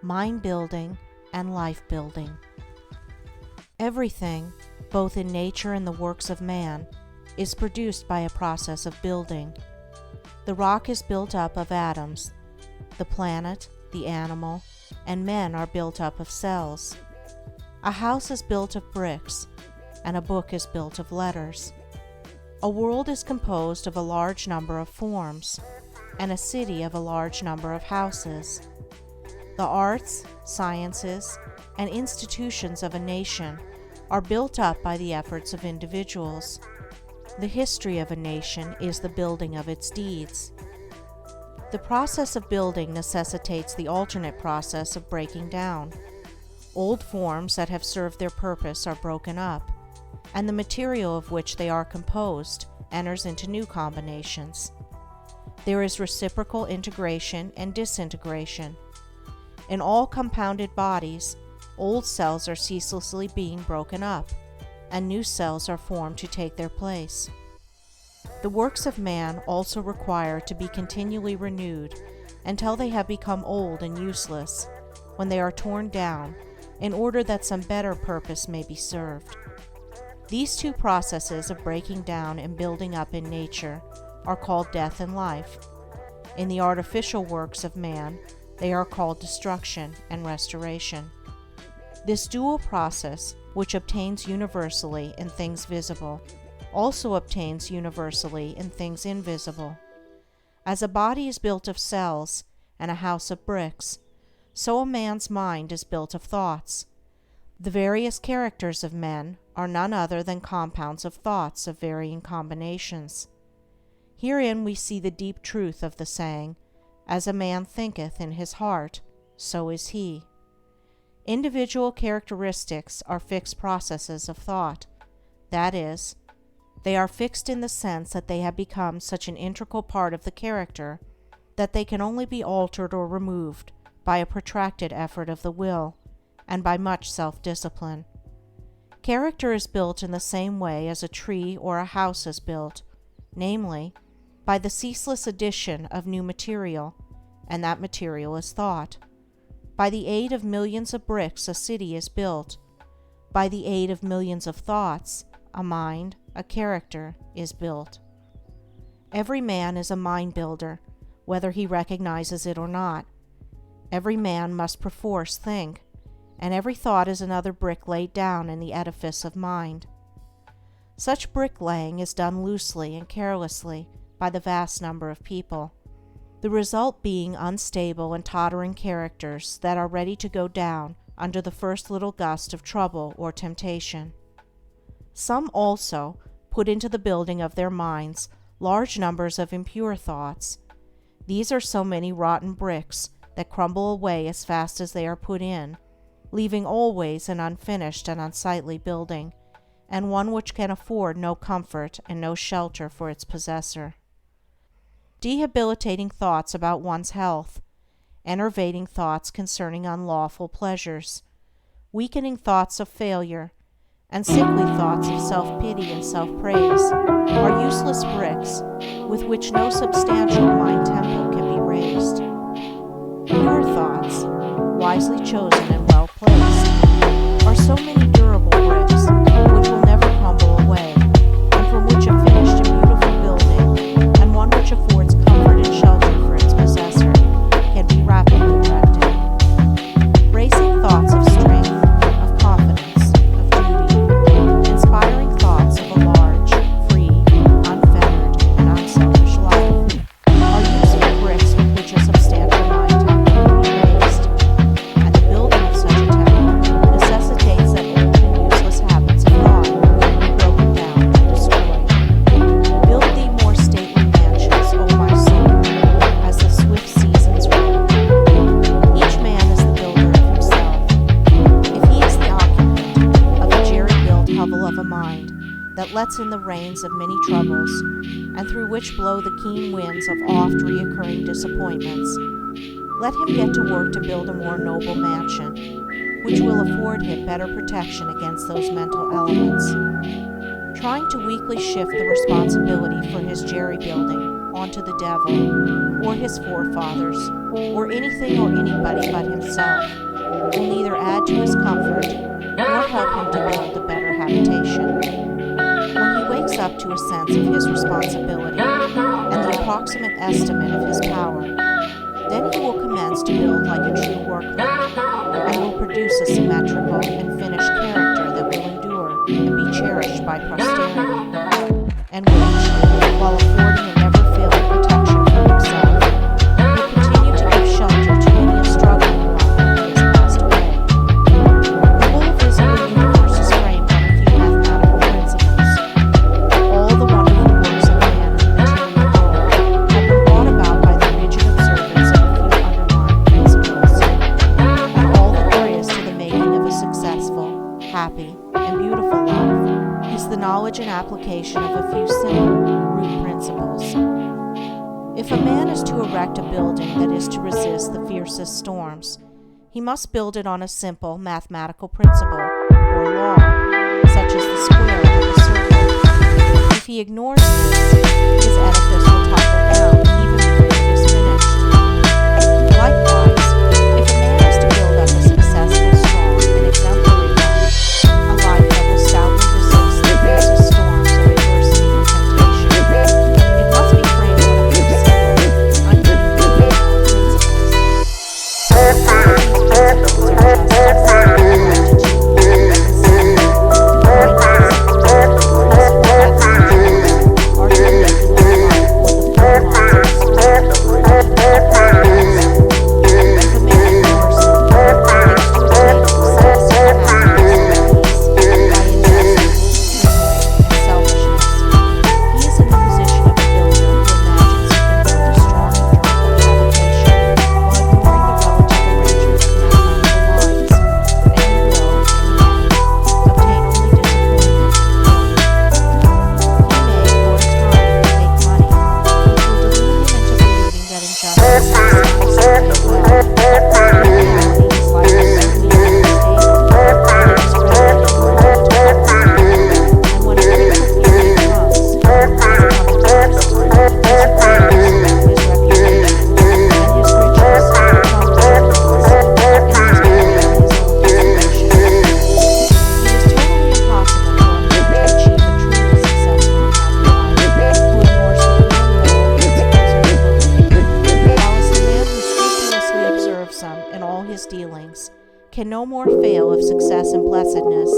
mind building, and life building. Everything, both in nature and the works of man, is produced by a process of building. The rock is built up of atoms. The planet, the animal, and men are built up of cells. A house is built of bricks, and a book is built of letters. A world is composed of a large number of forms, and a city of a large number of houses. The arts, sciences, and institutions of a nation are built up by the efforts of individuals. The history of a nation is the building of its deeds. The process of building necessitates the alternate process of breaking down. Old forms that have served their purpose are broken up, and the material of which they are composed enters into new combinations. There is reciprocal integration and disintegration. In all compounded bodies, old cells are ceaselessly being broken up, and new cells are formed to take their place. The works of man also require to be continually renewed until they have become old and useless, when they are torn down, in order that some better purpose may be served. These two processes of breaking down and building up in nature are called death and life. In the artificial works of man, they are called destruction and restoration. This dual process, which obtains universally in things visible, also obtains universally in things invisible. As a body is built of cells and a house of bricks, so a man's mind is built of thoughts. The various characters of men are none other than compounds of thoughts of varying combinations. Herein we see the deep truth of the saying, "As a man thinketh in his heart, so is he." Individual characteristics are fixed processes of thought. That is, they are fixed in the sense that they have become such an integral part of the character that they can only be altered or removed by a protracted effort of the will, and by much self-discipline. Character is built in the same way as a tree or a house is built, namely, by the ceaseless addition of new material, and that material is thought. By the aid of millions of bricks a city is built. By the aid of millions of thoughts, a mind, a character, is built. Every man is a mind builder, whether he recognizes it or not. Every man must perforce think, and every thought is another brick laid down in the edifice of mind. Such bricklaying is done loosely and carelessly by the vast number of people, the result being unstable and tottering characters that are ready to go down under the first little gust of trouble or temptation. Some also put into the building of their minds large numbers of impure thoughts. These are so many rotten bricks that crumble away as fast as they are put in, leaving always an unfinished and unsightly building, and one which can afford no comfort and no shelter for its possessor. Debilitating thoughts about one's health, enervating thoughts concerning unlawful pleasures, weakening thoughts of failure, and sickly thoughts of self-pity and self-praise are useless bricks with which no substantial mind temple can be raised. Pure thoughts, wisely chosen and well placed, are so many durable bricks which will never crumble away, and from which a finished and beautiful building, and one which affords comfort and shelter for its possessor, can be rapidly erected. Bracing thoughts of strength, of confidence, of duty, inspiring thoughts of a large, free, unfettered, and unselfish life, are useful bricks with which a substantial mind temple can be raised, and the building of such a temple necessitates that old and useless habits of thought be broken down and destroyed. Build thee more stately mansions, O my soul, as the swift seasons range. Each man is the builder of himself. If he is the occupant of a jerry-built hovel of a mind that lets in the rains of many troubles, and through which blow the keen winds of oft-reoccurring disappointments, let him get to work to build a more noble mansion, which will afford him better protection against those mental elements. Trying to weakly shift the responsibility for his jerry-building onto the devil, or his forefathers, or anything or anybody but himself, will neither add to his comfort nor help him to build a better habitation. When he wakes up to a sense of his responsibility and the approximate estimate of his power, then he will commence to build like a true workman, and will produce a symmetrical and finished character that will endure and be cherished by posterity, and which, while affording a never-failing protection for himself, will continue to give shelter to many a struggling one when he has passed away. The whole visible universe is framed on a few mathematical principles. All the wonderful works of man in the material world have been brought about by the rigid observance of a few underlying principles, and all that there is to the making of a successful, happy, and beautiful life is the knowledge and application of a few simple root principles. If a man is to erect a building that is to resist the fiercest storms, he must build it on a simple mathematical principle or law, such as the square or the circle. If he ignores this, his edifice will topple down even before it is finished. Likewise, if a man is to build up a successful, strong, and exemplary life, a life that will stoutly resist the fiercest storms of adversity and temptation, it must be framed on a few simple, unconventional principles. Can no more fail of success and blessedness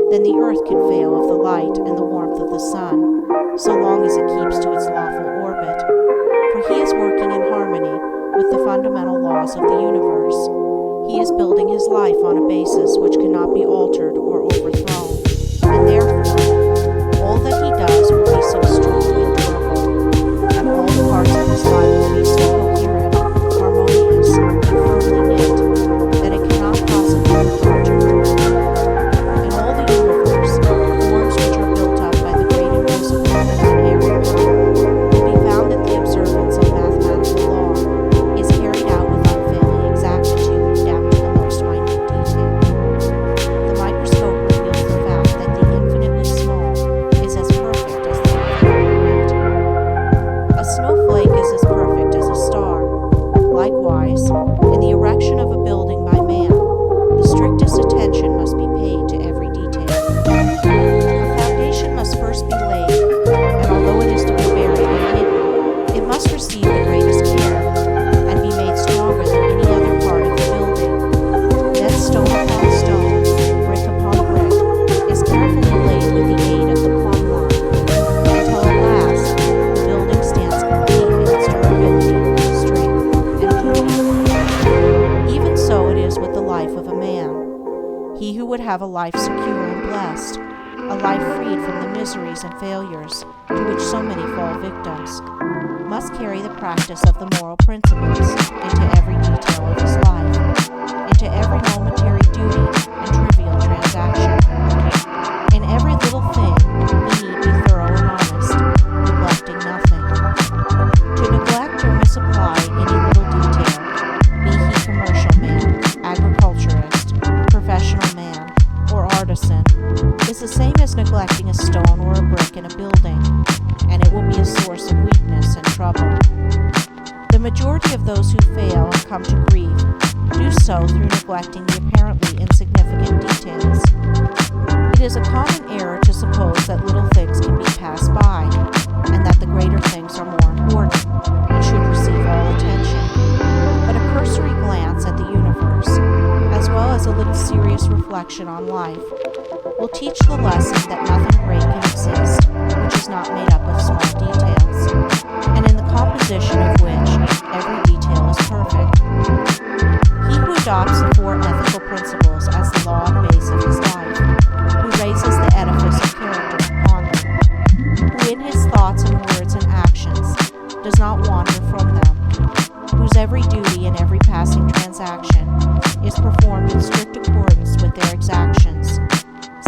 than the earth can fail of the light and the warmth of the sun, so long as it keeps to its lawful orbit. For he is working in harmony with the fundamental laws of the universe. He is building his life on a basis which cannot be altered or overthrown, and therefore all that he does will be so strongly durable, and all the parts of his life will be so coherent, harmonious, and firmly knit, that it cannot possibly approach or ruin. In all the universe, forms which are built up by the great invisible and unerring power will be found that the observance of mathematical law is carried out with unfailing exactitude down to the most minute detail. The microscope reveals the fact that the infinitely small is as perfect as the infinitely great. A snowflake is as perfect as a star. Likewise, in the erection of a building by man, the strictest attention must be paid to every detail. A foundation must first be laid, and although it is to be buried and hidden, it must receive the greatest care, and be made stronger than any other part of the building. Then stone upon stone, brick upon brick, is carefully laid with the aid of the plumb line, until at last the building stands complete in its durability, strength, and beauty. Even so it is with the life of a man. He who would have a life secure and blessed, a life freed from the miseries and failures to which so many fall victims, must carry the practice of the moral principles into every detail of his life, into every momentary duty and trivial transaction. In every little thing he need be thorough and honest, neglecting nothing. To neglect or misapply any little detail, be he commercial man, agriculturist, professional man, or artisan, is the same as neglecting a stone or a brick in a building, and it will be a source of weakness and trouble. The majority of those who fail and come to grief do so so through neglecting the apparently insignificant details. It is a common error to suppose that little things can be passed by, and that the greater things are more important and should receive all attention. But a cursory glance at the universe, as well as a little serious reflection on life, will teach the lesson that nothing great can exist which is not made up of small details, and in the composition of which every detail is perfect. He who adopts the four ethical principles as the law and base of his life, who raises the edifice of character upon them, who in his thoughts and words and actions does not wander from them, whose every duty and every passing transaction is performed in strict accordance with their exactions,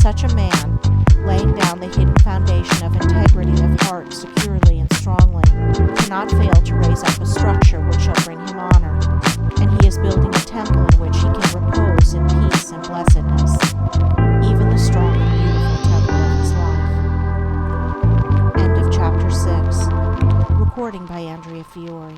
such a man, laying down the hidden foundation of integrity of heart securely and strongly, cannot fail to raise up a structure which shall bring him honor, and he is building a temple in which he can repose in peace and blessedness, even the strong and beautiful temple of his life. End of chapter 6. Recording by Andrea Fiore.